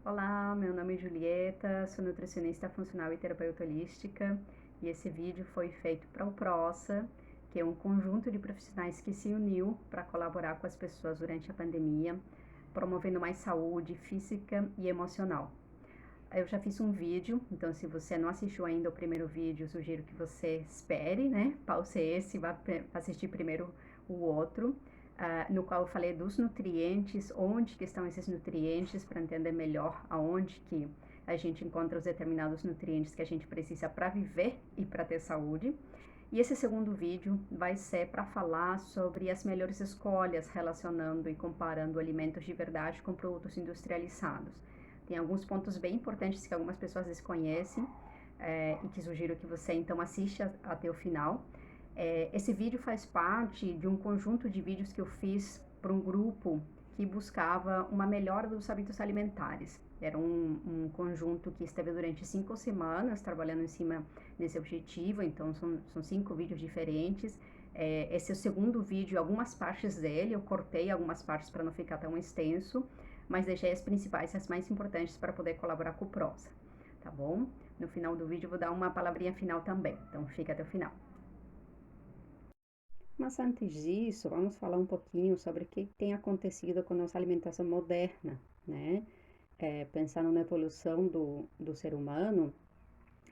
Olá, meu nome é Julieta, sou nutricionista funcional e terapeuta holística e esse vídeo foi feito para o PROSA, que é um conjunto de profissionais que se uniu para colaborar com as pessoas durante a pandemia, promovendo mais saúde física e emocional. Eu já fiz um vídeo, então se você não assistiu ainda o primeiro vídeo, sugiro que você espere, né? Pause esse e vá assistir primeiro o outro, no qual eu falei dos nutrientes, onde que estão esses nutrientes, para entender melhor aonde que a gente encontra os determinados nutrientes que a gente precisa para viver e para ter saúde. E esse segundo vídeo vai ser para falar sobre as melhores escolhas relacionando e comparando alimentos de verdade com produtos industrializados. Tem alguns pontos bem importantes que algumas pessoas desconhecem e que sugiro que você então assista até o final. Esse vídeo faz parte de um conjunto de vídeos que eu fiz para um grupo que buscava uma melhora dos hábitos alimentares. Era um conjunto que esteve durante 5 semanas trabalhando em cima desse objetivo, então são 5 vídeos diferentes. Esse é o segundo vídeo, algumas partes dele, eu cortei algumas partes para não ficar tão extenso, mas deixei as principais, as mais importantes para poder colaborar com o Prosa, tá bom? No final do vídeo eu vou dar uma palavrinha final também, então fica até o final. Mas antes disso, vamos falar um pouquinho sobre o que tem acontecido com a nossa alimentação moderna, né? Pensando na evolução do ser humano,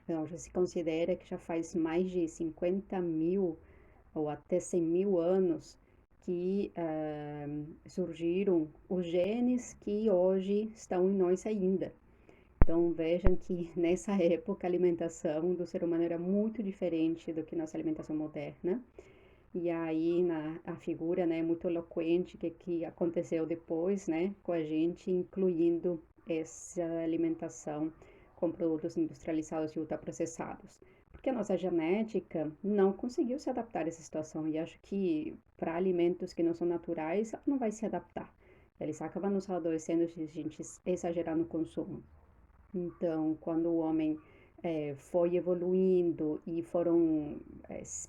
hoje se considera que já faz mais de 50 mil ou até 100 mil anos que surgiram os genes que hoje estão em nós ainda. Então vejam que nessa época a alimentação do ser humano era muito diferente do que nossa alimentação moderna. E aí a figura, né, muito eloquente que aconteceu depois, né, com a gente, incluindo essa alimentação com produtos industrializados e ultraprocessados. Porque a nossa genética não conseguiu se adaptar a essa situação e acho que para alimentos que não são naturais, ela não vai se adaptar. Eles acabam nos adoecendo se a gente exagerar no consumo. Então, quando o homem foi evoluindo e foram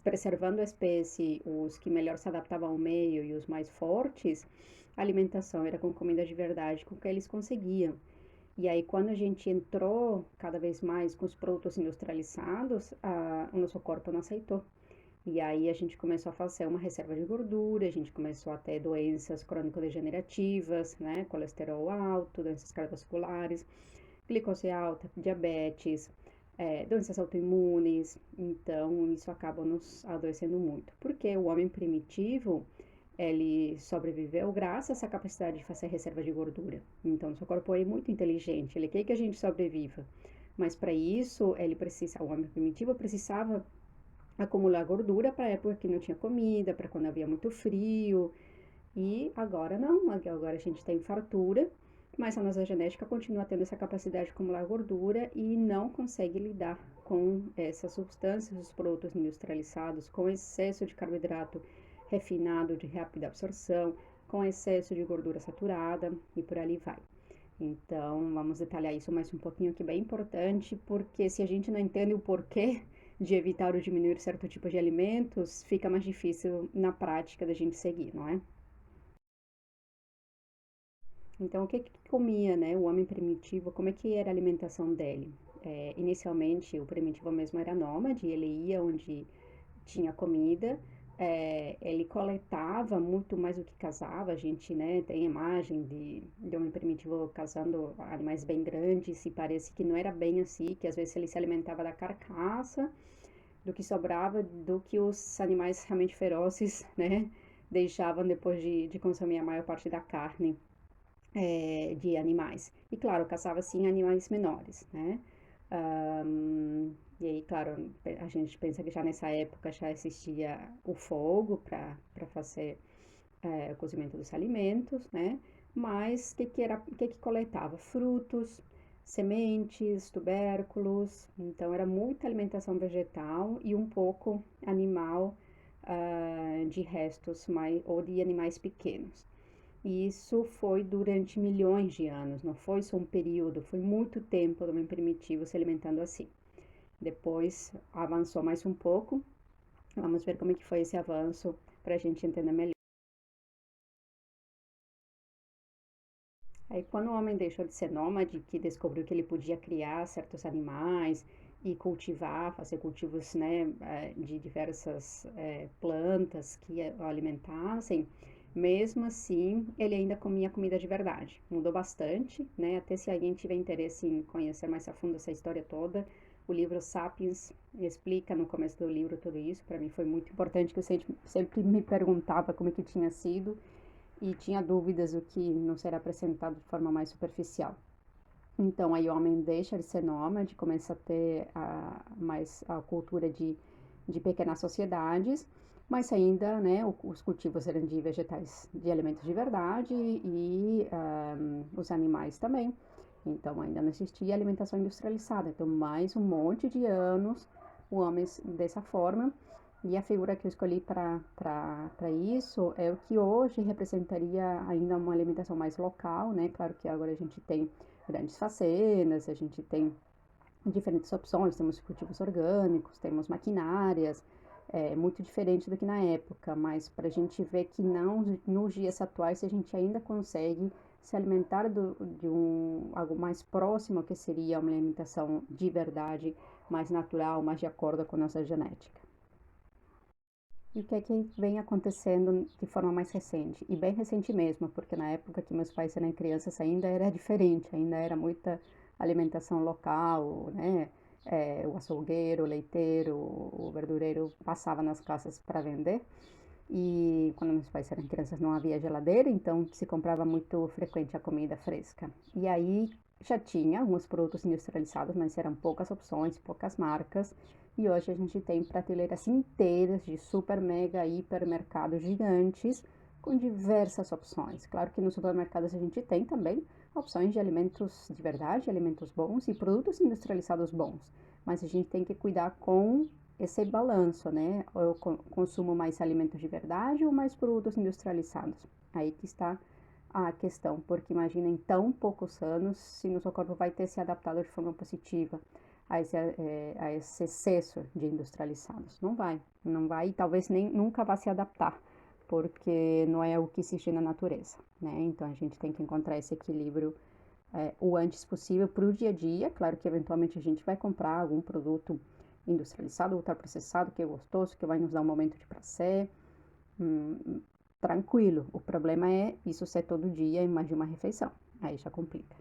preservando a espécie, os que melhor se adaptavam ao meio e os mais fortes, a alimentação era com comida de verdade, com o que eles conseguiam. E aí, quando a gente entrou cada vez mais com os produtos industrializados, o nosso corpo não aceitou. E aí a gente começou a fazer uma reserva de gordura, a gente começou a ter doenças crônico-degenerativas, né, colesterol alto, doenças cardiovasculares, glicose alta, diabetes, doenças autoimunes. Então, isso acaba nos adoecendo muito. Porque o homem primitivo, ele sobreviveu graças a essa capacidade de fazer reserva de gordura. Então, seu corpo é muito inteligente, ele quer que a gente sobreviva. Mas para isso, o homem primitivo precisava acumular gordura para a época que não tinha comida, para quando havia muito frio. E agora não, agora a gente tem fartura, mas a nossa genética continua tendo essa capacidade de acumular gordura e não consegue lidar com essas substâncias, os produtos industrializados, com excesso de carboidrato refinado de rápida absorção, com excesso de gordura saturada e por ali vai. Então, vamos detalhar isso mais um pouquinho, que é bem importante, porque se a gente não entende o porquê de evitar ou diminuir certo tipo de alimentos, fica mais difícil na prática da gente seguir, não é? Então, o que que comia, né, o homem primitivo, como é que era a alimentação dele? Inicialmente, o primitivo mesmo era nômade, ele ia onde tinha comida, ele coletava muito mais do que caçava, a gente, né, tem imagem de um primitivo caçando animais bem grandes, e parece que não era bem assim, que às vezes ele se alimentava da carcaça, do que sobrava, do que os animais realmente ferozes, né, deixavam depois de consumir a maior parte da carne de animais. E claro, caçava sim animais menores, né? E aí, claro, a gente pensa que já nessa época já existia o fogo para fazer o cozimento dos alimentos, né? Mas o que coletava? Frutos, sementes, tubérculos. Então era muita alimentação vegetal e um pouco animal, de restos ou de animais pequenos. E isso foi durante milhões de anos, não foi só um período, foi muito tempo do homem primitivo se alimentando assim. Depois avançou mais um pouco, vamos ver como é que foi esse avanço para a gente entender melhor. Aí, quando o homem deixou de ser nômade, que descobriu que ele podia criar certos animais e cultivar, fazer cultivos, né, de diversas plantas que o alimentassem, mesmo assim, ele ainda comia comida de verdade. Mudou bastante, né? Até se alguém tiver interesse em conhecer mais a fundo essa história toda, o livro Sapiens explica no começo do livro tudo isso. Para mim foi muito importante, que eu sempre me perguntava como é que tinha sido e tinha dúvidas do que não será apresentado de forma mais superficial. Então, aí o homem deixa de ser nômade, começa a ter mais a cultura de pequenas sociedades, mas ainda, né, os cultivos eram de vegetais, de alimentos de verdade e os animais também. Então, ainda não existia alimentação industrializada. Então, mais um monte de anos, o homem dessa forma. E a figura que eu escolhi para isso é o que hoje representaria ainda uma alimentação mais local, né? Claro que agora a gente tem grandes fazendas, a gente tem diferentes opções, temos cultivos orgânicos, temos maquinárias, é muito diferente do que na época, mas para a gente ver que não, nos dias atuais, a gente ainda consegue se alimentar de algo mais próximo, que seria uma alimentação de verdade, mais natural, mais de acordo com a nossa genética. E o que é que vem acontecendo de forma mais recente? E bem recente mesmo, porque na época que meus pais eram crianças ainda era diferente, ainda era muita alimentação local, né? O açougueiro, o leiteiro, o verdureiro passava nas casas para vender. E quando meus pais eram crianças não havia geladeira, então se comprava muito frequente a comida fresca. E aí já tinha alguns produtos industrializados, mas eram poucas opções, poucas marcas. E hoje a gente tem prateleiras inteiras de super, mega, hipermercados gigantes com diversas opções. Claro que nos supermercados a gente tem também opções de alimentos de verdade, alimentos bons e produtos industrializados bons. Mas a gente tem que cuidar com esse balanço, né? Ou eu consumo mais alimentos de verdade ou mais produtos industrializados? Aí que está a questão, porque imagina em tão poucos anos se o seu corpo vai ter se adaptado de forma positiva a esse excesso de industrializados. Não vai, não vai e talvez nem nunca vá se adaptar, porque não é o que existe na natureza, né? Então a gente tem que encontrar esse equilíbrio o antes possível para o dia a dia. Claro que eventualmente a gente vai comprar algum produto industrializado, ultraprocessado, que é gostoso, que vai nos dar um momento de prazer, tranquilo. O problema é isso ser todo dia em mais de uma refeição. Aí já complica.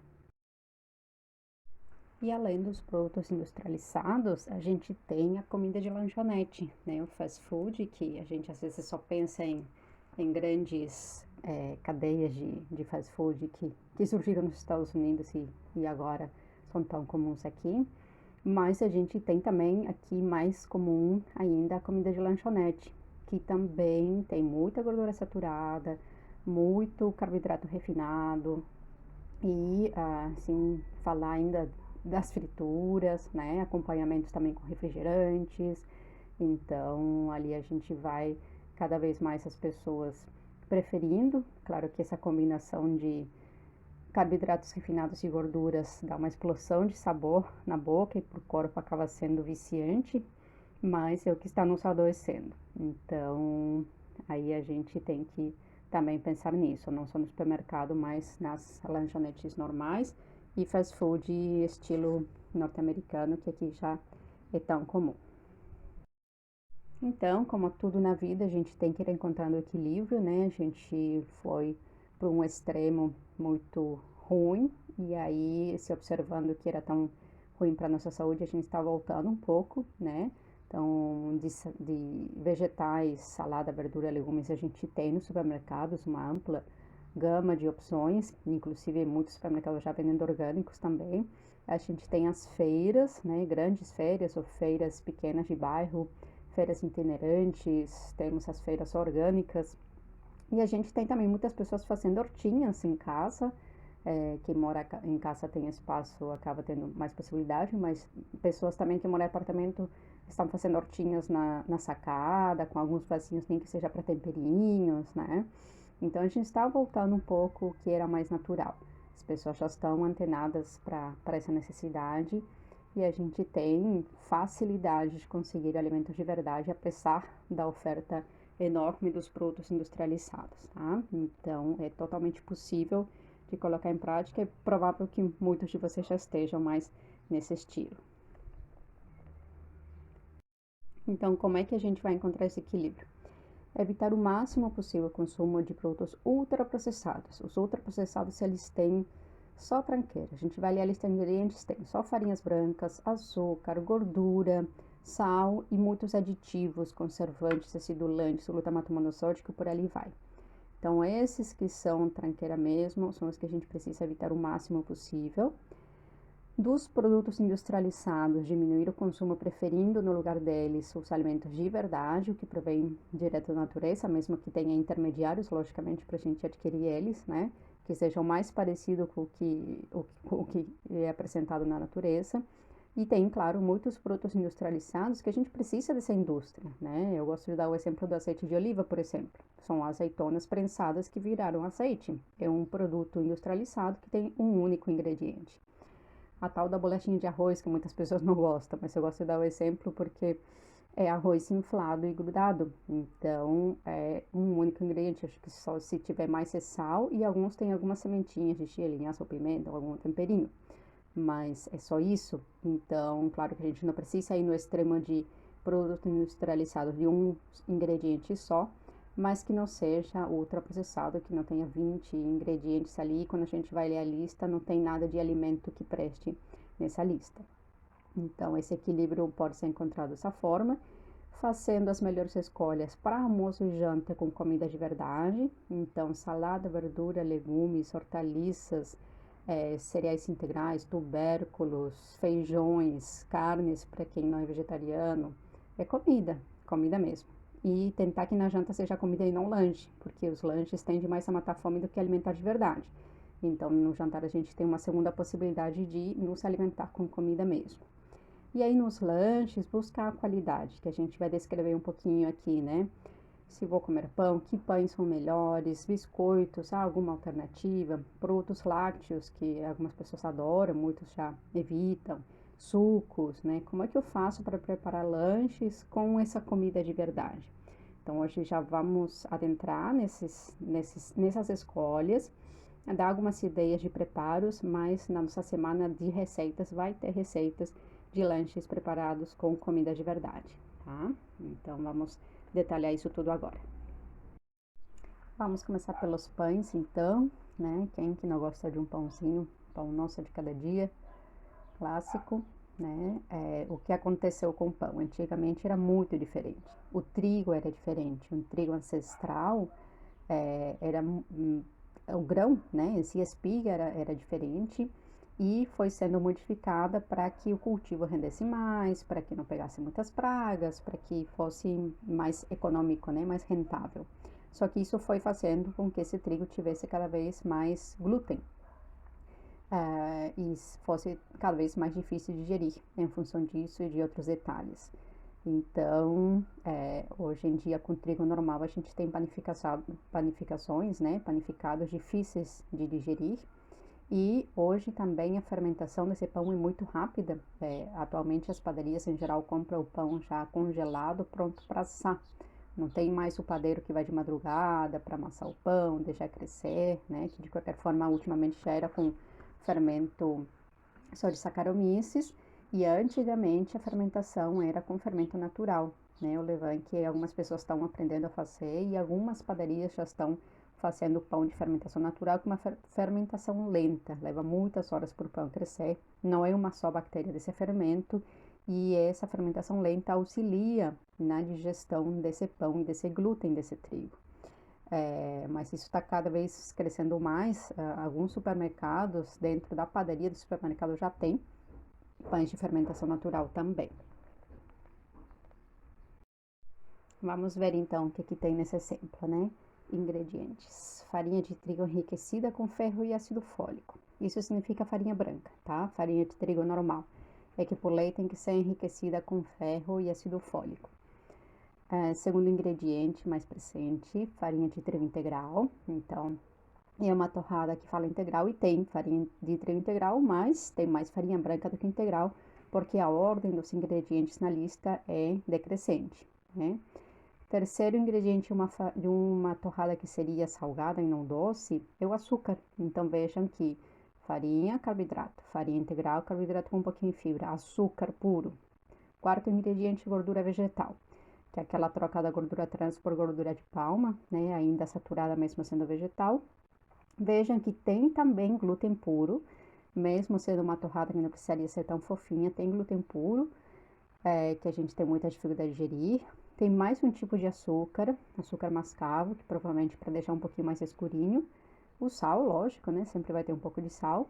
E além dos produtos industrializados, a gente tem a comida de lanchonete, né? O fast food, que a gente às vezes só pensa em grandes cadeias de fast food que surgiram nos Estados Unidos e agora são tão comuns aqui. Mas a gente tem também aqui mais comum ainda a comida de lanchonete, que também tem muita gordura saturada, muito carboidrato refinado e, assim, falar ainda das frituras, né? Acompanhamentos também com refrigerantes. Então, ali a gente vai cada vez mais as pessoas preferindo. Claro que essa combinação de carboidratos refinados e gorduras dá uma explosão de sabor na boca e para o corpo acaba sendo viciante, mas é o que está nos adoecendo. Então, aí a gente tem que também pensar nisso, não só no supermercado, mas nas lanchonetes normais e fast food estilo norte-americano, que aqui já é tão comum. Então, como tudo na vida, a gente tem que ir encontrando o equilíbrio, né? A gente foi para um extremo muito ruim e aí, se observando que era tão ruim para nossa saúde, a gente está voltando um pouco, né? Então, de vegetais, salada, verdura, legumes, a gente tem nos supermercados uma ampla gama de opções, inclusive muitos supermercados já vendendo orgânicos também. A gente tem as feiras, né? Grandes feiras ou feiras pequenas de bairro, feiras itinerantes, temos as feiras orgânicas e a gente tem também muitas pessoas fazendo hortinhas em casa. Quem mora em casa tem espaço, acaba tendo mais possibilidade, mas pessoas também que moram em apartamento estão fazendo hortinhas na sacada, com alguns vasinhos, nem que seja para temperinhos, né? Então a gente está voltando um pouco o que era mais natural. As pessoas já estão antenadas para essa necessidade e a gente tem facilidade de conseguir alimentos de verdade, apesar da oferta enorme dos produtos industrializados, tá? Então, é totalmente possível de colocar em prática. É provável que muitos de vocês já estejam mais nesse estilo. Então, como é que a gente vai encontrar esse equilíbrio? Evitar o máximo possível o consumo de produtos ultraprocessados. Os ultraprocessados, eles têm só tranqueira. A gente vai ler a lista de ingredientes, tem só farinhas brancas, açúcar, gordura, sal e muitos aditivos, conservantes, acidulantes, glutamato monossódico, por ali vai. Então, esses que são tranqueira mesmo, são os que a gente precisa evitar o máximo possível. Dos produtos industrializados, diminuir o consumo, preferindo no lugar deles os alimentos de verdade, o que provém direto da natureza, mesmo que tenha intermediários, logicamente, para a gente adquirir eles, né? Que sejam mais parecidos com o que é apresentado na natureza. E tem, claro, muitos produtos industrializados que a gente precisa dessa indústria, né? Eu gosto de dar o exemplo do azeite de oliva, por exemplo. São azeitonas prensadas que viraram azeite. É um produto industrializado que tem um único ingrediente. A tal da bolachinha de arroz, que muitas pessoas não gostam, mas eu gosto de dar o exemplo porque é arroz inflado e grudado. Então, é um único ingrediente. Acho que só se tiver mais é sal e alguns têm algumas sementinhas de chia, linhaça ou pimenta ou algum temperinho. Mas é só isso. Então, claro que a gente não precisa ir no extremo de produto industrializado de um ingrediente só, mas que não seja ultraprocessado, que não tenha 20 ingredientes ali. Quando a gente vai ler a lista, não tem nada de alimento que preste nessa lista. Então, esse equilíbrio pode ser encontrado dessa forma, fazendo as melhores escolhas para almoço e janta com comida de verdade. Então, salada, verdura, legumes, hortaliças, cereais integrais, tubérculos, feijões, carnes para quem não é vegetariano. É comida, comida mesmo. E tentar que na janta seja comida e não lanche, porque os lanches tendem mais a matar a fome do que alimentar de verdade. Então, no jantar a gente tem uma segunda possibilidade de nos alimentar com comida mesmo. E aí, nos lanches, buscar a qualidade, que a gente vai descrever um pouquinho aqui, né? Se vou comer pão, que pães são melhores, biscoitos, alguma alternativa, produtos lácteos, que algumas pessoas adoram, muitos já evitam, sucos, né? Como é que eu faço para preparar lanches com essa comida de verdade? Então, hoje já vamos adentrar nessas escolhas, dar algumas ideias de preparos, mas na nossa semana de receitas vai ter receitas de lanches preparados com comida de verdade, tá? Então, vamos detalhar isso tudo agora. Vamos começar pelos pães, então, né? Quem que não gosta de um pãozinho, pão nosso de cada dia, clássico, né? O que aconteceu com o pão? Antigamente era muito diferente. O trigo era diferente, um trigo ancestral era o grão, né? Esse espiga era diferente e foi sendo modificada para que o cultivo rendesse mais, para que não pegasse muitas pragas, para que fosse mais econômico, né? Mais rentável. Só que isso foi fazendo com que esse trigo tivesse cada vez mais glúten e fosse cada vez mais difícil de digerir em função disso e de outros detalhes. Então, hoje em dia, com trigo normal, a gente tem panificações, né? Panificados difíceis de digerir. E hoje também a fermentação desse pão é muito rápida. Atualmente as padarias em geral compram o pão já congelado, pronto para assar. Não tem mais o padeiro que vai de madrugada para amassar o pão, deixar crescer, né? Que de qualquer forma ultimamente já era com fermento só de Saccharomyces. E antigamente a fermentação era com fermento natural, né? O levain que algumas pessoas estão aprendendo a fazer e algumas padarias já estão fazendo pão de fermentação natural com uma fermentação lenta. Leva muitas horas para o pão crescer. Não é uma só bactéria desse fermento e essa fermentação lenta auxilia na digestão desse pão e desse glúten desse trigo. Mas isso está cada vez crescendo mais. Alguns supermercados, dentro da padaria do supermercado, já tem pães de fermentação natural também. Vamos ver então o que tem nesse exemplo, né? Ingredientes: farinha de trigo enriquecida com ferro e ácido fólico. Isso significa farinha branca, tá? Farinha de trigo normal. É que por lei tem que ser enriquecida com ferro e ácido fólico. Segundo ingrediente mais presente, farinha de trigo integral. Então, é uma torrada que fala integral e tem farinha de trigo integral, mas tem mais farinha branca do que integral, porque a ordem dos ingredientes na lista é decrescente, né? Terceiro ingrediente de uma torrada que seria salgada e não doce é o açúcar. Então vejam que farinha, carboidrato, farinha integral, carboidrato com um pouquinho de fibra, açúcar puro. Quarto ingrediente, gordura vegetal, que é aquela troca da gordura trans por gordura de palma, né? Ainda saturada mesmo sendo vegetal. Vejam que tem também glúten puro, mesmo sendo uma torrada que não precisaria ser tão fofinha, tem glúten puro, que a gente tem muita dificuldade de digerir. Tem mais um tipo de açúcar, açúcar mascavo, que provavelmente para deixar um pouquinho mais escurinho. O sal, lógico, né? Sempre vai ter um pouco de sal.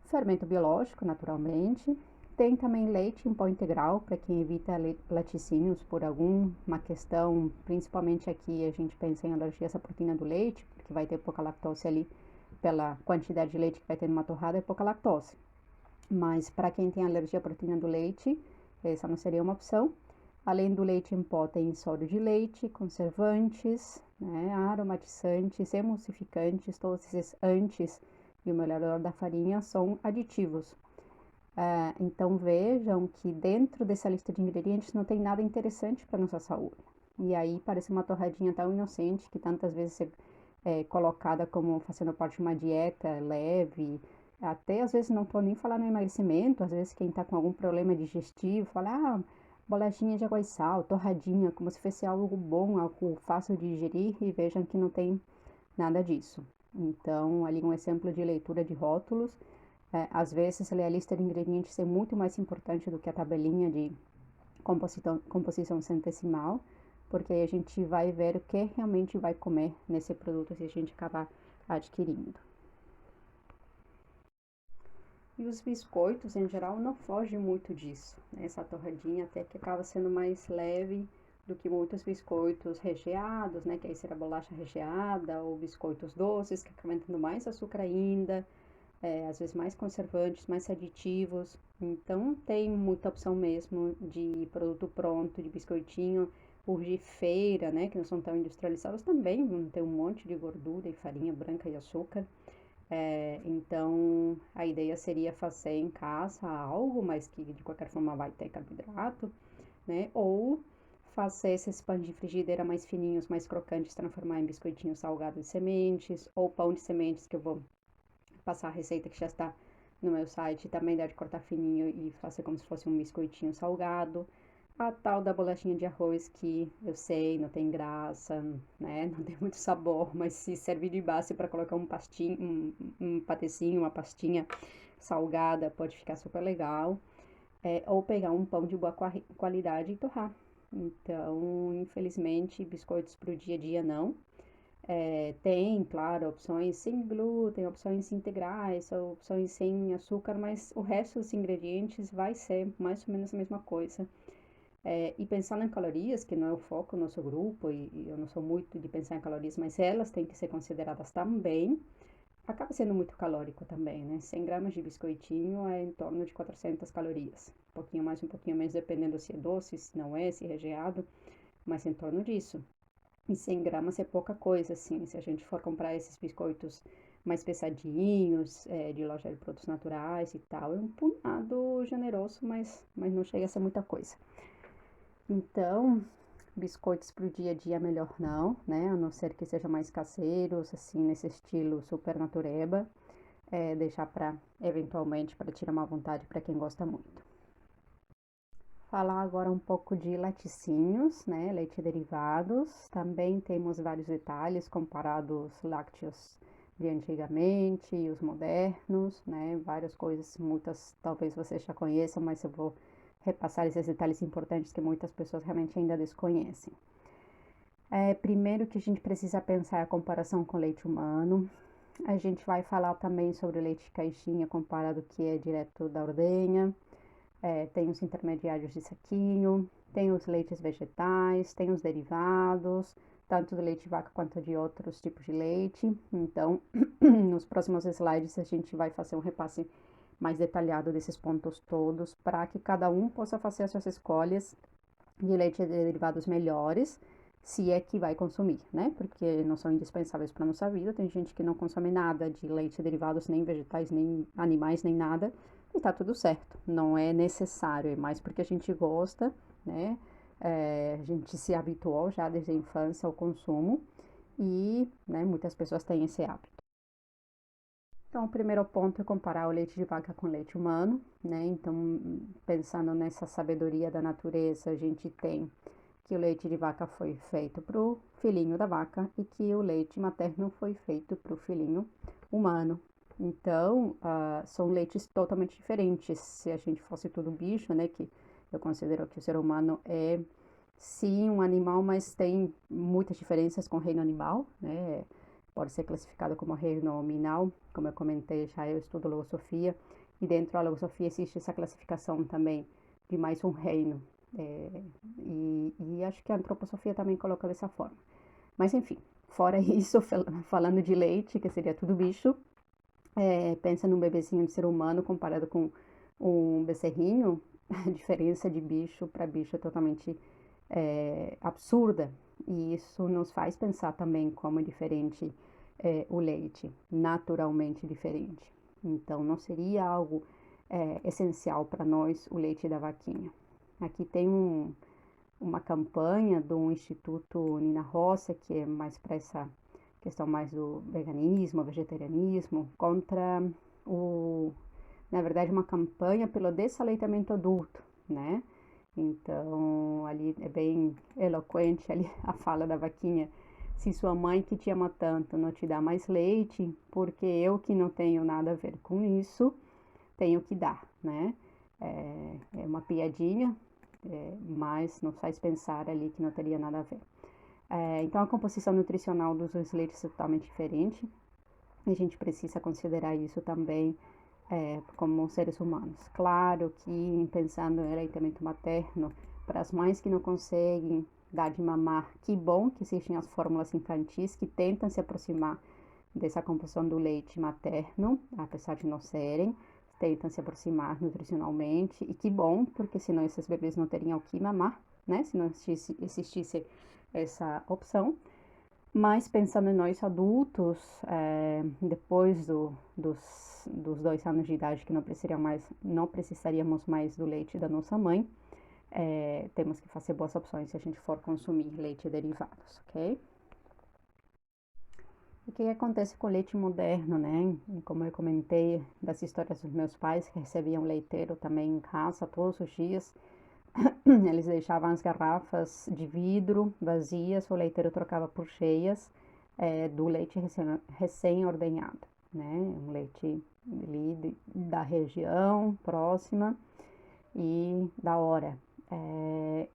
Fermento biológico, naturalmente. Tem também leite em pó integral, para quem evita laticínios por alguma questão, principalmente aqui a gente pensa em alergia a essa proteína do leite, porque vai ter pouca lactose ali, pela quantidade de leite que vai ter numa torrada, é pouca lactose. Mas para quem tem alergia à proteína do leite, essa não seria uma opção. Além do leite em pó, tem sódio de leite, conservantes, né, aromatizantes, emulsificantes, todos esses antes e o melhorador da farinha são aditivos. Então vejam que dentro dessa lista de ingredientes não tem nada interessante para nossa saúde. E aí parece uma torradinha tão inocente que tantas vezes é colocada como fazendo parte de uma dieta leve. Até às vezes não estou nem falando em emagrecimento, às vezes quem está com algum problema digestivo fala, bolachinha de água e sal, torradinha, como se fosse algo bom, algo fácil de digerir, e vejam que não tem nada disso. Então, ali um exemplo de leitura de rótulos. Às vezes, ler a lista de ingredientes é muito mais importante do que a tabelinha de composição centesimal, porque aí a gente vai ver o que realmente vai comer nesse produto se a gente acabar adquirindo. E os biscoitos, em geral, não fogem muito disso, né? Essa torradinha até que acaba sendo mais leve do que muitos biscoitos recheados, né? Que aí será bolacha recheada, ou biscoitos doces, que acabam tendo mais açúcar ainda, às vezes mais conservantes, mais aditivos. Então, tem muita opção mesmo de produto pronto, de biscoitinho, os de feira, né? Que não são tão industrializados também, vão ter um monte de gordura e farinha branca e açúcar. Então, a ideia seria fazer em casa algo, mas que de qualquer forma vai ter carboidrato, né? Ou fazer esses pães de frigideira mais fininhos, mais crocantes, transformar em biscoitinhos salgados de sementes, ou pão de sementes, que eu vou passar a receita que já está no meu site, também dá de cortar fininho e fazer como se fosse um biscoitinho salgado. A tal da bolachinha de arroz que eu sei, não tem graça, né? Não tem muito sabor, mas se serve de base para colocar um pastinho, um patecinho, uma pastinha salgada, pode ficar super legal. Ou pegar um pão de boa qualidade e torrar. Então, infelizmente, biscoitos para o dia a dia não. Tem, claro, opções sem glúten, opções integrais, opções sem açúcar, mas o resto dos ingredientes vai ser mais ou menos a mesma coisa. E pensando em calorias, que não é o foco do nosso grupo, e eu não sou muito de pensar em calorias, mas elas têm que ser consideradas também, acaba sendo muito calórico também, né? 100 gramas de biscoitinho é em torno de 400 calorias. Um pouquinho mais, um pouquinho menos, dependendo se é doce, se não é, se é recheado, mas em torno disso. E 100 gramas é pouca coisa, assim, se a gente for comprar esses biscoitos mais pesadinhos, de loja de produtos naturais e tal, é um punhado generoso, mas não chega a ser muita coisa. Então, biscoitos para o dia a dia melhor não, né? A não ser que sejam mais caseiros, assim, nesse estilo super natureba. Deixar para, eventualmente, para tirar uma vontade para quem gosta muito. Falar agora um pouco de laticínios, né? Leite derivados. Também temos vários detalhes comparados lácteos de antigamente e os modernos, né? Várias coisas, muitas talvez vocês já conheçam, mas eu vou repassar esses detalhes importantes que muitas pessoas realmente ainda desconhecem. Primeiro que a gente precisa pensar a comparação com leite humano. A gente vai falar também sobre leite de caixinha comparado que é direto da ordenha. Tem os intermediários de saquinho, tem os leites vegetais, tem os derivados, tanto do leite de vaca quanto de outros tipos de leite. Então, nos próximos slides a gente vai fazer um repasse mais detalhado desses pontos todos, para que cada um possa fazer as suas escolhas de leite de derivados melhores, se é que vai consumir, né? Porque não são indispensáveis para nossa vida. Tem gente que não consome nada de leite de derivados, nem vegetais, nem animais, nem nada, e tá tudo certo. Não é necessário, é mais porque a gente gosta, né? a gente se habituou já desde a infância ao consumo e, né, muitas pessoas têm esse hábito. Então, o primeiro ponto é comparar o leite de vaca com leite humano, né? Então, pensando nessa sabedoria da natureza, a gente tem que o leite de vaca foi feito para o filhinho da vaca e que o leite materno foi feito para o filhinho humano. Então, são leites totalmente diferentes. Se a gente fosse tudo bicho, né? Que eu considero que o ser humano é sim um animal, mas tem muitas diferenças com o reino animal, né? Pode ser classificado como reino nominal, como eu comentei já, eu estudo logosofia, e dentro da logosofia existe essa classificação também de mais um reino, e acho que a antroposofia também coloca dessa forma. Mas enfim, fora isso, falando de leite, que seria tudo bicho, pensa num bebezinho de ser humano comparado com um becerrinho, a diferença de bicho para bicho é totalmente absurda. E isso nos faz pensar também como é diferente o leite, naturalmente diferente. Então, não seria algo essencial para nós o leite da vaquinha. Aqui tem uma campanha do Instituto Nina Roça, que é mais para essa questão mais do veganismo, vegetarianismo, contra na verdade, uma campanha pelo dessaleitamento adulto, né? Então, ali é bem eloquente ali a fala da vaquinha. Se sua mãe que te ama tanto não te dá mais leite, porque eu que não tenho nada a ver com isso, tenho que dar, né? É uma piadinha, mas nos faz pensar ali que não teria nada a ver. Então, a composição nutricional dos dois leites é totalmente diferente. E a gente precisa considerar isso também como seres humanos. Claro que, pensando no aleitamento materno, para as mães que não conseguem dar de mamar, que bom que existem as fórmulas infantis que tentam se aproximar dessa composição do leite materno, apesar de não serem, tentam se aproximar nutricionalmente, e que bom, porque senão esses bebês não teriam o que mamar, né? Se não existisse essa opção. Mas pensando em nós adultos, depois dos 2 anos de idade, que não precisaríamos mais do leite da nossa mãe, temos que fazer boas opções se a gente for consumir leite e derivados, ok? O que acontece com o leite moderno, né? Como eu comentei das histórias dos meus pais, que recebiam leiteiro também em casa todos os dias, eles deixavam as garrafas de vidro vazias, o leiteiro trocava por cheias do leite recém-ordenhado, né? Um leite ali da região próxima e da hora.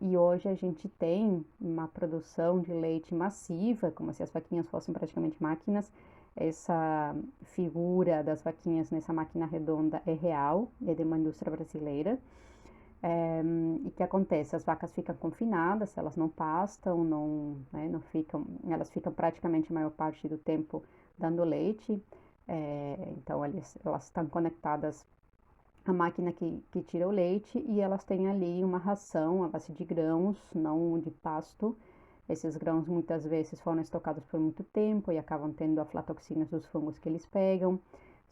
E hoje a gente tem uma produção de leite massiva, como se as vaquinhas fossem praticamente máquinas. Essa figura das vaquinhas nessa máquina redonda é real, é de uma indústria brasileira. E o que acontece? As vacas ficam confinadas, elas não pastam, não ficam, elas ficam praticamente a maior parte do tempo dando leite. Então elas estão conectadas à máquina que tira o leite e elas têm ali uma ração à base de grãos, não de pasto. Esses grãos muitas vezes foram estocados por muito tempo e acabam tendo aflatoxinas dos fungos que eles pegam.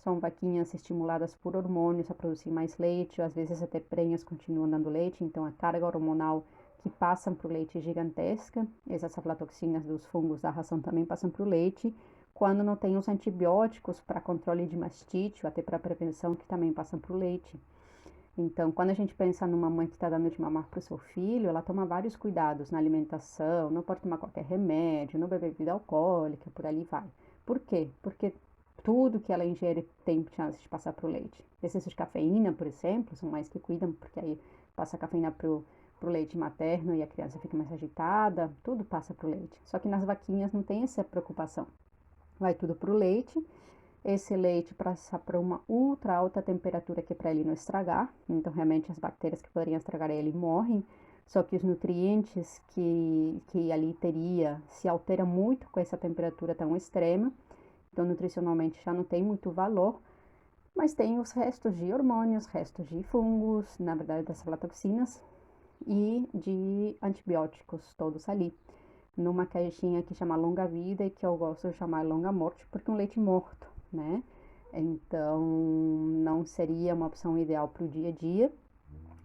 São vaquinhas estimuladas por hormônios a produzir mais leite, às vezes até prenhas continuam dando leite, então a carga hormonal que passam para o leite é gigantesca. Essas aflatoxinas dos fungos da ração também passam para o leite. Quando não tem os antibióticos para controle de mastite ou até para prevenção, que também passam para o leite. Então, quando a gente pensa numa mãe que está dando de mamar para o seu filho, ela toma vários cuidados na alimentação, não pode tomar qualquer remédio, não beber bebida alcoólica, por ali vai. Por quê? Porque tudo que ela ingere tem chance de passar para o leite. Excesso de cafeína, por exemplo, são mães que cuidam, porque aí passa a cafeína para o leite materno e a criança fica mais agitada, tudo passa para o leite. Só que nas vaquinhas não tem essa preocupação. Vai tudo para o leite. Esse leite passa para uma ultra alta temperatura que é para ele não estragar. Então, realmente, as bactérias que poderiam estragar ele morrem. Só que os nutrientes que ali teria se altera muito com essa temperatura tão extrema. Então, nutricionalmente já não tem muito valor. Mas tem os restos de hormônios, restos de fungos, na verdade das aflatoxinas e de antibióticos, todos ali. Numa caixinha que chama longa vida e que eu gosto de chamar longa morte, porque é um leite morto, né? Então, não seria uma opção ideal para o dia a dia,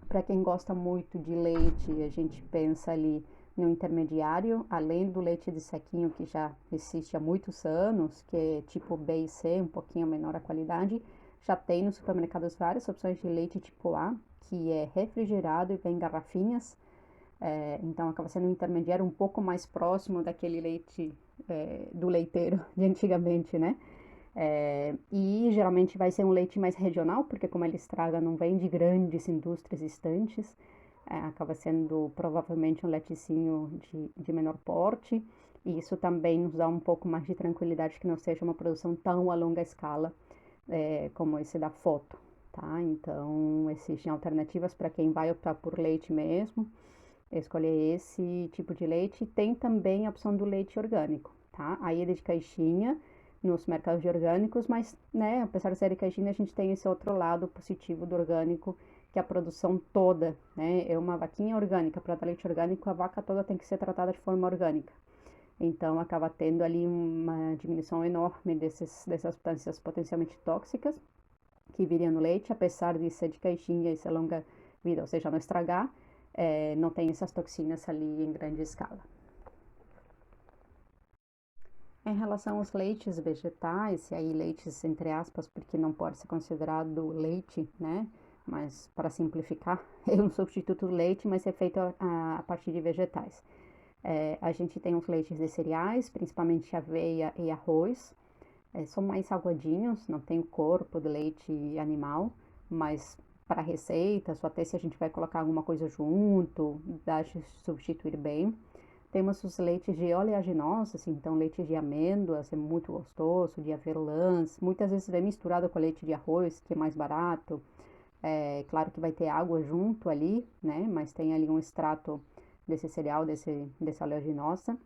Para quem gosta muito de leite, a gente pensa ali no intermediário, além do leite de saquinho que já existe há muitos anos, que é tipo B e C, um pouquinho menor a qualidade, já tem nos supermercados várias opções de leite tipo A, que é refrigerado e vem em garrafinhas, então acaba sendo um intermediário um pouco mais próximo daquele leite do leiteiro de antigamente, né? E geralmente vai ser um leite mais regional, porque como ele estraga, não vem de grandes indústrias estantes, acaba sendo provavelmente um leitezinho de menor porte, e isso também nos dá um pouco mais de tranquilidade que não seja uma produção tão a longa escala como esse da foto, tá? Então, existem alternativas para quem vai optar por leite mesmo, escolher esse tipo de leite. Tem também a opção do leite orgânico, tá? Aí ele é de caixinha nos mercados de orgânicos, mas, né, apesar de ser de caixinha, a gente tem esse outro lado positivo do orgânico, que é a produção toda, né? É uma vaquinha orgânica, para dar leite orgânico, a vaca toda tem que ser tratada de forma orgânica. Então, acaba tendo ali uma diminuição enorme dessas substâncias potencialmente tóxicas que viriam no leite, apesar de ser de caixinha e ser longa vida, ou seja, não estragar, não tem essas toxinas ali em grande escala. Em relação aos leites vegetais, e aí leites entre aspas, porque não pode ser considerado leite, né? Mas para simplificar, é um substituto do leite, mas é feito a partir de vegetais. A gente tem os leites de cereais, principalmente aveia e arroz. São mais salgadinhos, não tem o corpo do leite animal, mas para receitas, ou até se a gente vai colocar alguma coisa junto, dá de substituir bem. Temos os leites de oleaginosas, então leite de amêndoas é muito gostoso, de avelãs, muitas vezes vem misturado com leite de arroz, que é mais barato. Claro que vai ter água junto ali, né? Mas tem ali um extrato desse cereal, dessa oleaginosa.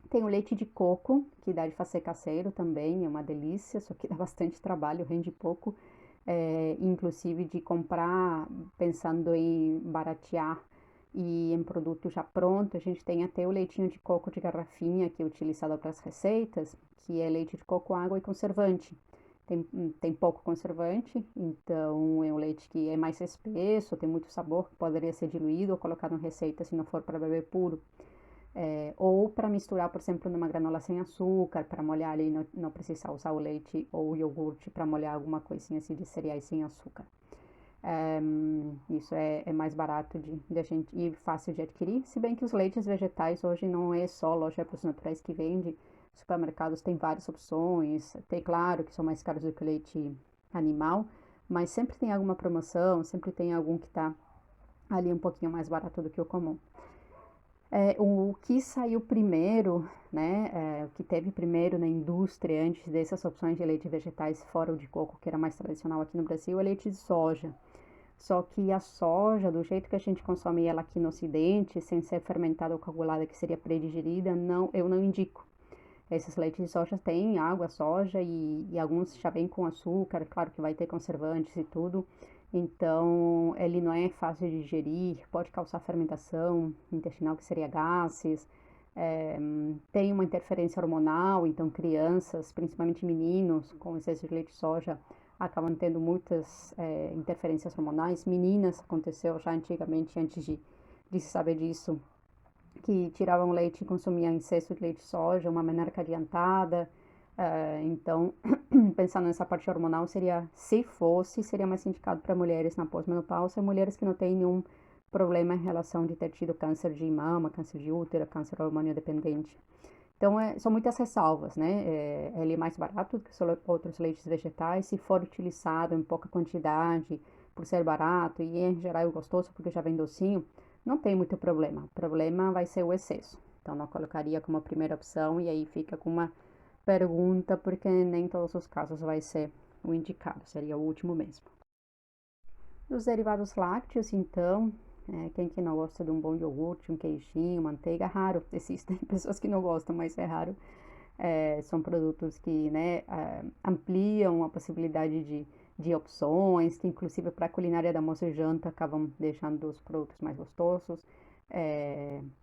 Tem o leite de coco, que dá de fazer caseiro também, é uma delícia, só que dá bastante trabalho, rende pouco. Inclusive de comprar pensando em baratear e em produto já pronto, a gente tem até o leitinho de coco de garrafinha que é utilizado para as receitas, que é leite de coco, água e conservante. Tem pouco conservante, então é um leite que é mais espesso, tem muito sabor, que poderia ser diluído ou colocado em receita se não for para beber puro. Ou para misturar, por exemplo, numa granola sem açúcar, para molhar ali, não precisar usar o leite ou o iogurte para molhar alguma coisinha assim de cereais sem açúcar. Isso é mais barato de a gente e fácil de adquirir, se bem que os leites vegetais hoje não é só loja para os naturais que vende, supermercados tem várias opções, tem claro que são mais caros do que o leite animal, mas sempre tem alguma promoção, sempre tem algum que está ali um pouquinho mais barato do que o comum. O que saiu primeiro, né, o que teve primeiro na indústria antes dessas opções de leite vegetais fora o de coco, que era mais tradicional aqui no Brasil, é leite de soja. Só que a soja, do jeito que a gente consome ela aqui no Ocidente, sem ser fermentada ou coagulada, que seria pré-digerida, não, eu não indico. Esses leites de soja têm água, soja e alguns já vêm com açúcar, claro que vai ter conservantes e tudo. Então, ele não é fácil de digerir, pode causar fermentação intestinal, que seria gases. Tem uma interferência hormonal, então crianças, principalmente meninos, com excesso de leite de soja, acabam tendo muitas interferências hormonais. Meninas, aconteceu já antigamente, antes de se saber disso, que tiravam leite e consumiam excesso de leite de soja, uma menarca adiantada. Então, pensando nessa parte hormonal, se fosse, seria mais indicado para mulheres na pós-menopausa, mulheres que não têm nenhum problema em relação de ter tido câncer de mama, câncer de útero, câncer hormônio dependente. Então, são muitas ressalvas, né? Ele é mais barato do que outros leites vegetais, se for utilizado em pouca quantidade, por ser barato e em geral é gostoso porque já vem docinho, não tem muito problema. O problema vai ser o excesso. Então, não colocaria como primeira opção e aí fica com uma pergunta, porque nem todos os casos vai ser o indicado, seria o último mesmo. Dos derivados lácteos, então, quem que não gosta de um bom iogurte, um queijinho, manteiga, raro. Existem pessoas que não gostam, mas é raro. São produtos que, né, ampliam a possibilidade de opções, que inclusive para a culinária da almoço e janta acabam deixando os produtos mais gostosos.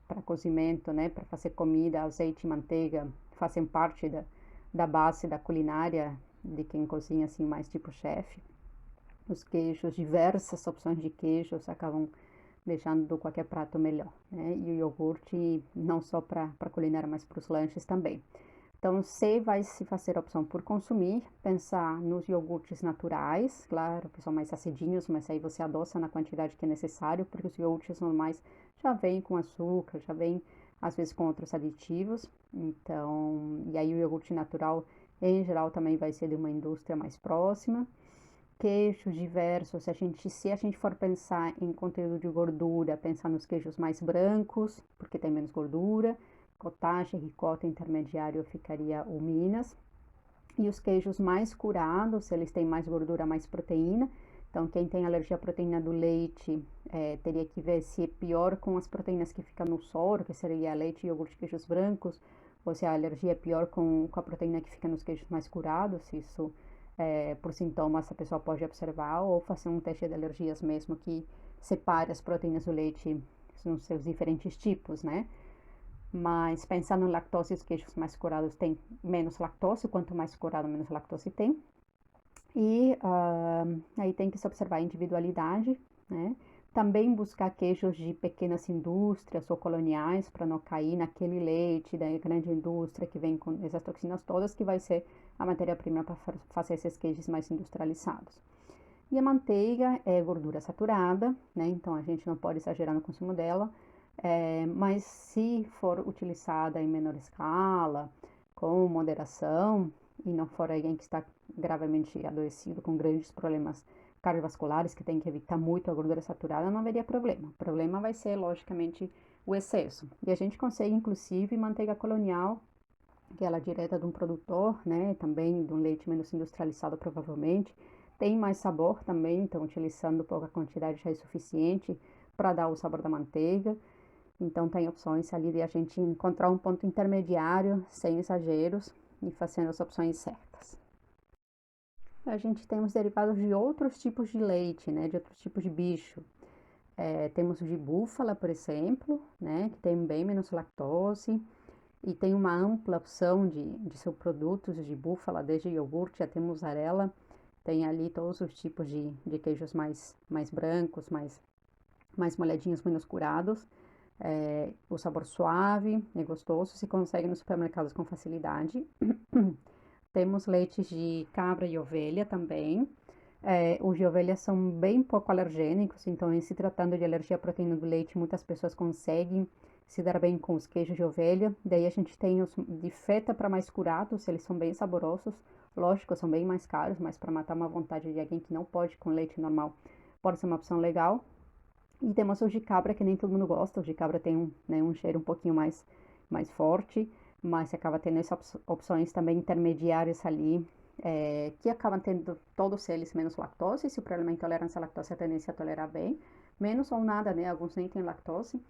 Para cozimento, né, para fazer comida, azeite e manteiga fazem parte da base da culinária de quem cozinha assim mais tipo chefe. Os queijos, diversas opções de queijos acabam deixando qualquer prato melhor, né? E o iogurte não só para culinária, mas para os lanches também. Então, você vai se fazer a opção por consumir, pensar nos iogurtes naturais, claro, que são mais acidinhos, mas aí você adoça na quantidade que é necessário, porque os iogurtes normais já vêm com açúcar, já vêm às vezes com outros aditivos. Então, e aí o iogurte natural, em geral, também vai ser de uma indústria mais próxima. Queijos diversos, se a gente for pensar em conteúdo de gordura, pensar nos queijos mais brancos, porque tem menos gordura, cottage, ricota, intermediário ficaria o Minas. E os queijos mais curados, eles têm mais gordura, mais proteína. Então, quem tem alergia à proteína do leite, teria que ver se é pior com as proteínas que ficam no soro, que seria leite, iogurte, queijos brancos, ou se a alergia é pior com a proteína que fica nos queijos mais curados. Isso, por sintomas, a pessoa pode observar, ou fazer um teste de alergias mesmo, que separe as proteínas do leite nos seus diferentes tipos, né? Mas pensando em lactose, os queijos mais curados têm menos lactose, quanto mais curado, menos lactose tem. E aí tem que se observar a individualidade, né? Também buscar queijos de pequenas indústrias ou coloniais para não cair naquele leite da grande indústria que vem com essas toxinas todas, que vai ser a matéria-prima para fazer esses queijos mais industrializados. E a manteiga é gordura saturada, né? Então a gente não pode exagerar no consumo dela, mas se for utilizada em menor escala, com moderação, e não for alguém que está gravemente adoecido com grandes problemas cardiovasculares, que tem que evitar muito a gordura saturada, não haveria problema. O problema vai ser, logicamente, o excesso. E a gente consegue, inclusive, manteiga colonial, que ela é direta de um produtor, né? Também de um leite menos industrializado, provavelmente. Tem mais sabor também, então utilizando pouca quantidade já é suficiente para dar o sabor da manteiga. Então tem opções ali de a gente encontrar um ponto intermediário, sem exageros, e fazendo as opções certas. A gente tem os derivados de outros tipos de leite, né? De outros tipos de bicho. Temos o de búfala, por exemplo, né? Que tem bem menos lactose. E tem uma ampla opção de subprodutos de búfala, desde iogurte até mussarela. Tem ali todos os tipos de queijos mais brancos, mais molhadinhos, menos curados. O sabor suave, é gostoso, se consegue nos supermercados com facilidade. Temos leites de cabra e ovelha também. Os de ovelha são bem pouco alergênicos, então, em se tratando de alergia à proteína do leite, muitas pessoas conseguem se dar bem com os queijos de ovelha. Daí a gente tem os de feta para mais curados, eles são bem saborosos. Lógico, são bem mais caros, mas para matar uma vontade de alguém que não pode com leite normal, pode ser uma opção legal. E temos os de cabra, que nem todo mundo gosta. Os de cabra tem um cheiro um pouquinho mais forte, mas você acaba tendo essas opções também intermediárias ali, que acabam tendo todos eles menos lactose. Se o problema é intolerância à lactose, a tendência a tolerar bem. Menos ou nada, né? Alguns nem têm lactose.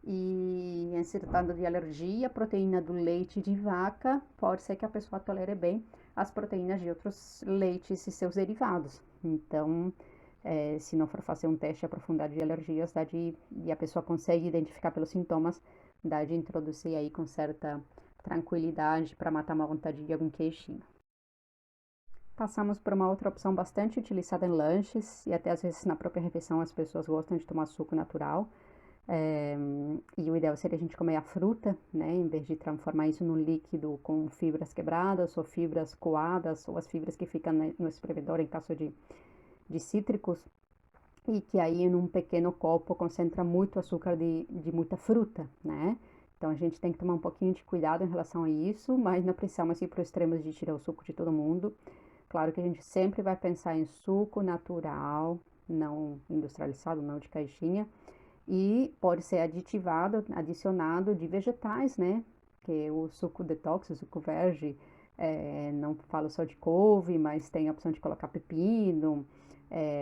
E em se tratando de alergia, proteína do leite de vaca, pode ser que a pessoa tolere bem as proteínas de outros leites e seus derivados. Então, se não for fazer um teste aprofundado de alergias, e a pessoa consegue identificar pelos sintomas, dá de introduzir aí com certa tranquilidade para matar uma vontade de algum queijinho. Passamos por uma outra opção bastante utilizada em lanches, e até às vezes na própria refeição as pessoas gostam de tomar suco natural. E o ideal seria a gente comer a fruta, né, em vez de transformar isso num líquido com fibras quebradas ou fibras coadas, ou as fibras que ficam no espremedor em caso de cítricos, e que aí num pequeno copo concentra muito açúcar de muita fruta, né? Então a gente tem que tomar um pouquinho de cuidado em relação a isso, mas não precisamos ir para o extremo de tirar o suco de todo mundo. Claro que a gente sempre vai pensar em suco natural, não industrializado, não de caixinha, e pode ser adicionado de vegetais, né? Que o suco detox, o suco verde, não falo só de couve, mas tem a opção de colocar pepino,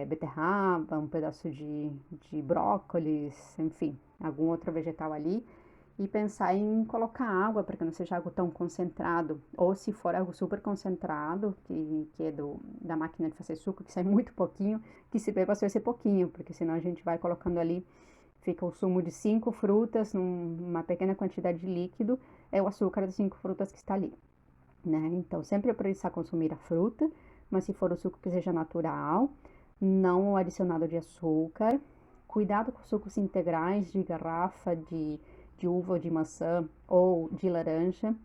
beterraba, um pedaço de brócolis, enfim, algum outro vegetal ali. E pensar em colocar água para que não seja algo tão concentrado, ou se for algo super concentrado, que é da máquina de fazer suco, que sai muito pouquinho, que se beba só esse pouquinho, porque senão a gente vai colocando ali, fica o sumo de 5 frutas numa pequena quantidade de líquido, é o açúcar das 5 frutas que está ali, né? Então, sempre é priorizar consumir a fruta, mas se for o suco que seja natural, não o adicionado de açúcar. Cuidado com sucos integrais de garrafa de uva ou de maçã ou de laranja.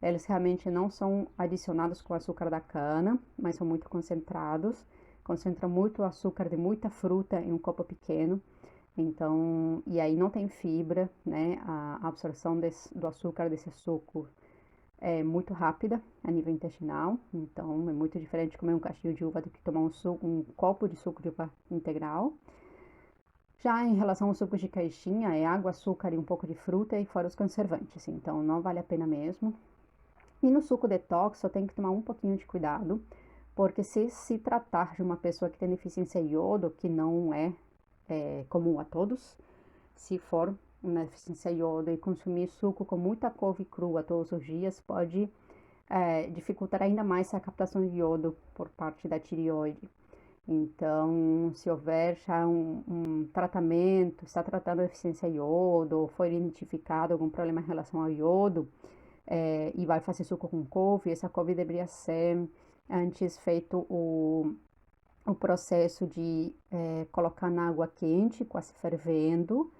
Eles realmente não são adicionados com açúcar da cana, mas são muito concentrados. Concentra muito o açúcar de muita fruta em um copo pequeno. Então, e aí não tem fibra, né? A absorção do açúcar desse suco é muito rápida a nível intestinal, então é muito diferente de comer um cachinho de uva do que tomar um copo de suco de uva integral. Já em relação aos sucos de caixinha, é água, açúcar e um pouco de fruta e fora os conservantes, então não vale a pena mesmo. E no suco detox só tem que tomar um pouquinho de cuidado, porque se tratar de uma pessoa que tem deficiência em iodo, que não é comum a todos, se for uma deficiência em iodo e consumir suco com muita couve crua todos os dias, pode dificultar ainda mais a captação de iodo por parte da tireoide. Então, se houver já um tratamento, está tratando a deficiência em iodo, ou foi identificado algum problema em relação ao iodo, e vai fazer suco com couve, essa couve deveria ser antes feito o processo de colocar na água quente, quase fervendo,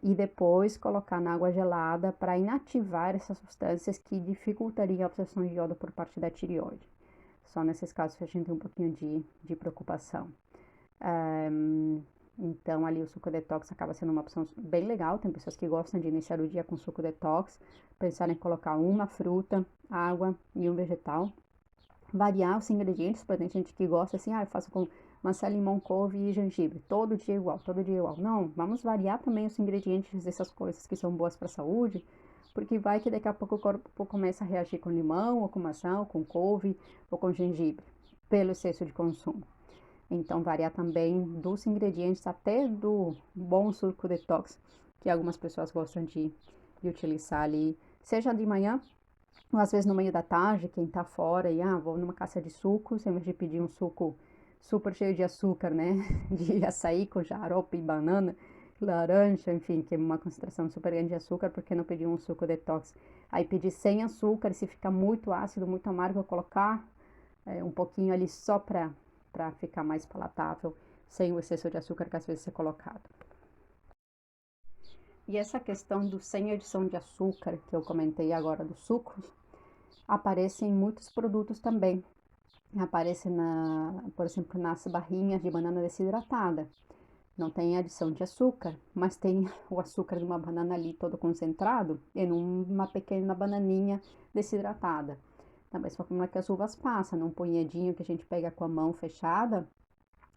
e depois colocar na água gelada para inativar essas substâncias que dificultariam a absorção de iodo por parte da tireoide. Só nesses casos que a gente tem um pouquinho de preocupação. Então, ali o suco detox acaba sendo uma opção bem legal. Tem pessoas que gostam de iniciar o dia com suco detox, pensar em colocar uma fruta, água e um vegetal. Variar os ingredientes, para tem gente que gosta assim, eu faço com maçã, limão, couve e gengibre, todo dia igual, todo dia igual. Não, vamos variar também os ingredientes dessas coisas que são boas para a saúde, porque vai que daqui a pouco o corpo começa a reagir com limão, ou com maçã, ou com couve, ou com gengibre, pelo excesso de consumo. Então, variar também dos ingredientes, até do bom suco detox, que algumas pessoas gostam de utilizar ali, seja de manhã, ou às vezes no meio da tarde, quem tá fora e, vou numa caça de sucos, em vez de pedir um suco super cheio de açúcar, né, de açaí com xarope e banana, laranja, enfim, que é uma concentração super grande de açúcar, porque não pedir um suco detox? Aí pedir sem açúcar, e se ficar muito ácido, muito amargo, eu colocar um pouquinho ali só para ficar mais palatável, sem o excesso de açúcar que às vezes é colocado. E essa questão do sem adição de açúcar, que eu comentei agora dos sucos, aparece em muitos produtos também. Aparece, por exemplo, nas barrinhas de banana desidratada. Não tem adição de açúcar, mas tem o açúcar de uma banana ali todo concentrado em uma pequena bananinha desidratada. Da mesma forma que as uvas passam, num punhedinho que a gente pega com a mão fechada,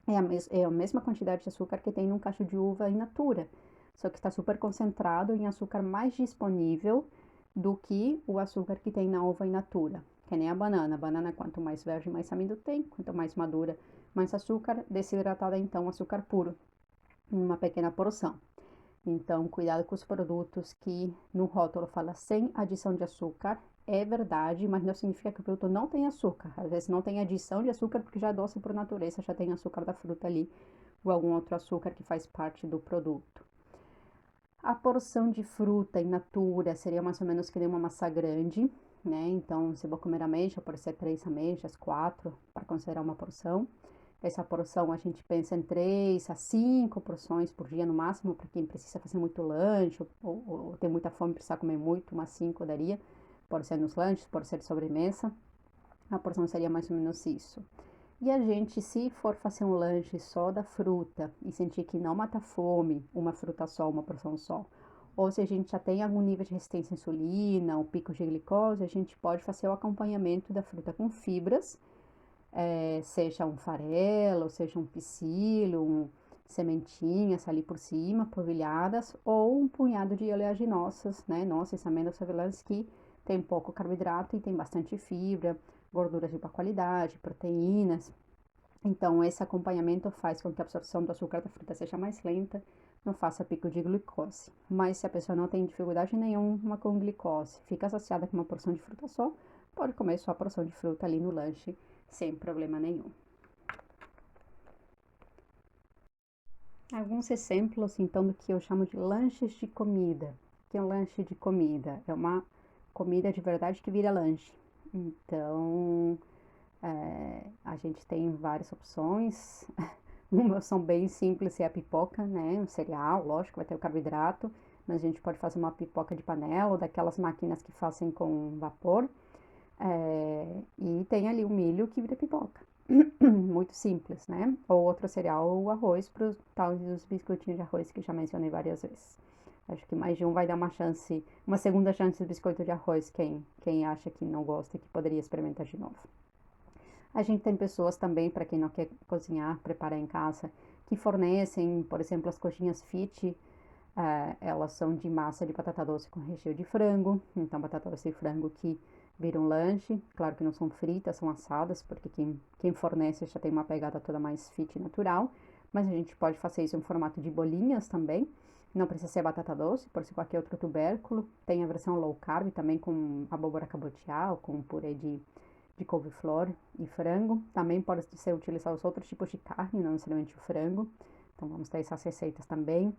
é a mesma quantidade de açúcar que tem num cacho de uva in natura, só que está super concentrado em açúcar mais disponível do que o açúcar que tem na uva in natura, que nem a banana. A banana, quanto mais verde, mais amido tem, quanto mais madura, mais açúcar. Desidratada, então, açúcar puro, em uma pequena porção. Então, cuidado com os produtos que no rótulo fala sem adição de açúcar. É verdade, mas não significa que o produto não tem açúcar. Às vezes não tem adição de açúcar porque já é doce por natureza, já tem açúcar da fruta ali ou algum outro açúcar que faz parte do produto. A porção de fruta in natura seria mais ou menos que nem uma maçã grande, né? Então, se eu vou comer ameixa, pode ser 3 ameixas, 4, para considerar uma porção. Essa porção a gente pensa em 3 a 5 porções por dia no máximo, para quem precisa fazer muito lanche ou tem muita fome e precisa comer muito, umas 5 daria. Pode ser nos lanches, pode ser de sobremesa. A porção seria mais ou menos isso. E a gente, se for fazer um lanche só da fruta e sentir que não mata fome, uma fruta só, uma porção só, ou se a gente já tem algum nível de resistência à insulina, ou pico de glicose, a gente pode fazer o acompanhamento da fruta com fibras, seja um farelo, seja um pisilo, sementinhas ali por cima, polvilhadas, ou um punhado de oleaginosas, né, nossas amêndoas avelãs, que tem pouco carboidrato e tem bastante fibra, gorduras de boa qualidade, proteínas. Então, esse acompanhamento faz com que a absorção do açúcar da fruta seja mais lenta, não faça pico de glicose. Mas se a pessoa não tem dificuldade nenhuma com glicose, fica associada com uma porção de fruta só, pode comer só a porção de fruta ali no lanche, sem problema nenhum. Alguns exemplos, então, do que eu chamo de lanches de comida. O que é um lanche de comida? É uma comida de verdade que vira lanche. Então, A gente tem várias opções. Uma são bem simples, é a pipoca, né? Um cereal, lógico, vai ter o carboidrato, mas a gente pode fazer uma pipoca de panela ou daquelas máquinas que fazem com vapor. E tem ali o milho que vira pipoca. Muito simples, né? Ou outro cereal, o arroz, para os tais dos biscoitinhos de arroz que já mencionei várias vezes. Acho que mais de um vai dar uma segunda chance de biscoito de arroz, quem acha que não gosta e que poderia experimentar de novo. A gente tem pessoas também, para quem não quer cozinhar, preparar em casa, que fornecem, por exemplo, as coxinhas fit. Elas são de massa de batata doce com recheio de frango, então batata doce e frango que viram lanche. Claro que não são fritas, são assadas, porque quem fornece já tem uma pegada toda mais fit e natural, mas a gente pode fazer isso em formato de bolinhas também. Não precisa ser batata doce, pode ser qualquer outro tubérculo. Tem a versão low carb também com abóbora cabotiá, com purê de couve-flor e frango. Também pode ser utilizar os outros tipos de carne, não necessariamente o frango. Então vamos ter essas receitas também.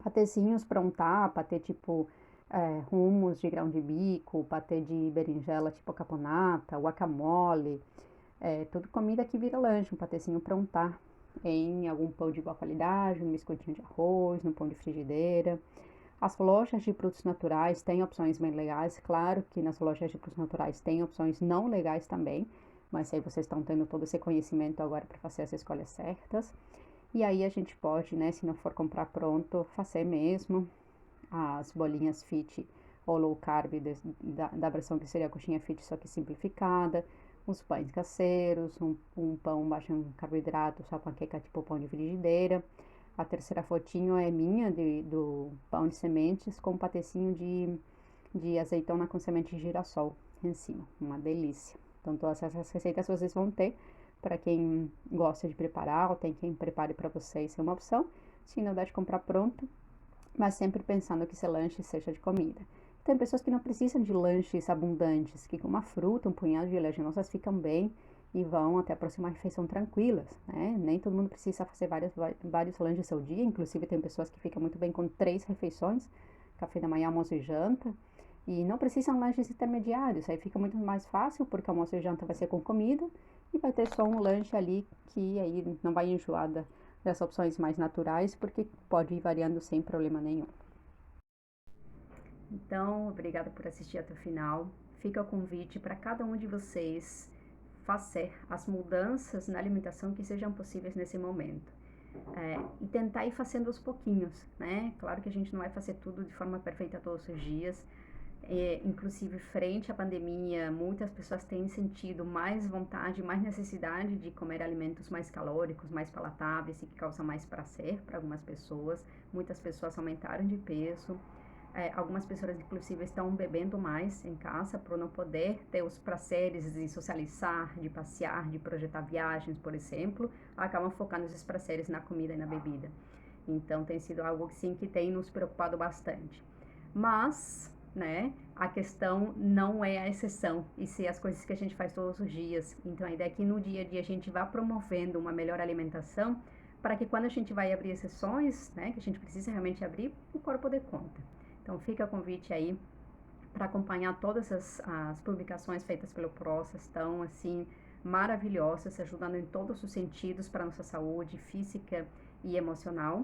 Patezinhos para untar, patê tipo hummus de grão de bico, patê de berinjela tipo caponata, guacamole, tudo comida que vira lanche, um patezinho para untar em algum pão de boa qualidade, um biscoitinho de arroz, no pão de frigideira. As lojas de produtos naturais têm opções bem legais, claro que nas lojas de produtos naturais tem opções não legais também, mas aí vocês estão tendo todo esse conhecimento agora para fazer as escolhas certas. E aí a gente pode, né, se não for comprar pronto, fazer mesmo as bolinhas fit ou low carb da versão que seria a coxinha fit, só que simplificada, os pães caseiros, um pão baixo em carboidrato, só panqueca tipo pão de frigideira. A terceira fotinho é minha, do pão de sementes com um patecinho de azeitona com semente de girassol em cima. Uma delícia. Então, todas essas receitas vocês vão ter para quem gosta de preparar, ou tem quem prepare para vocês, é uma opção. Se não dá de comprar pronto, mas sempre pensando que esse lanche seja de comida. Tem pessoas que não precisam de lanches abundantes, que com uma fruta, um punhado de leguminosas ficam bem e vão até a próxima refeição tranquilas, né? Nem todo mundo precisa fazer vários lanches ao dia, inclusive tem pessoas que ficam muito bem com 3 refeições, café da manhã, almoço e janta, e não precisam lanches intermediários, aí fica muito mais fácil, porque almoço e janta vai ser com comida, e vai ter só um lanche ali, que aí não vai enjoar das opções mais naturais, porque pode ir variando sem problema nenhum. Então, obrigada por assistir até o final. Fica o convite para cada um de vocês fazer as mudanças na alimentação que sejam possíveis nesse momento. E tentar ir fazendo aos pouquinhos, né? Claro que a gente não vai fazer tudo de forma perfeita todos os dias. Inclusive, frente à pandemia, muitas pessoas têm sentido mais vontade, mais necessidade de comer alimentos mais calóricos, mais palatáveis e que causam mais prazer para algumas pessoas. Muitas pessoas aumentaram de peso. Algumas pessoas, inclusive, estão bebendo mais em casa por não poder ter os prazeres de socializar, de passear, de projetar viagens, por exemplo, acabam focando esses prazeres na comida e na bebida. Então, tem sido algo sim que tem nos preocupado bastante. Mas, né, a questão não é a exceção, e sim as coisas que a gente faz todos os dias. Então, a ideia é que no dia a dia a gente vá promovendo uma melhor alimentação, para que quando a gente vai abrir exceções, né, que a gente precisa realmente abrir, o corpo dê conta. Então, fica o convite aí para acompanhar todas as publicações feitas pelo PROSA, estão, assim, maravilhosas, ajudando em todos os sentidos para a nossa saúde física e emocional.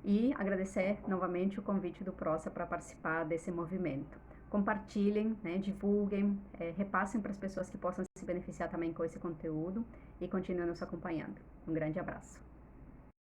E agradecer novamente o convite do PROSA para participar desse movimento. Compartilhem, né, divulguem, repassem para as pessoas que possam se beneficiar também com esse conteúdo e continuem nos acompanhando. Um grande abraço.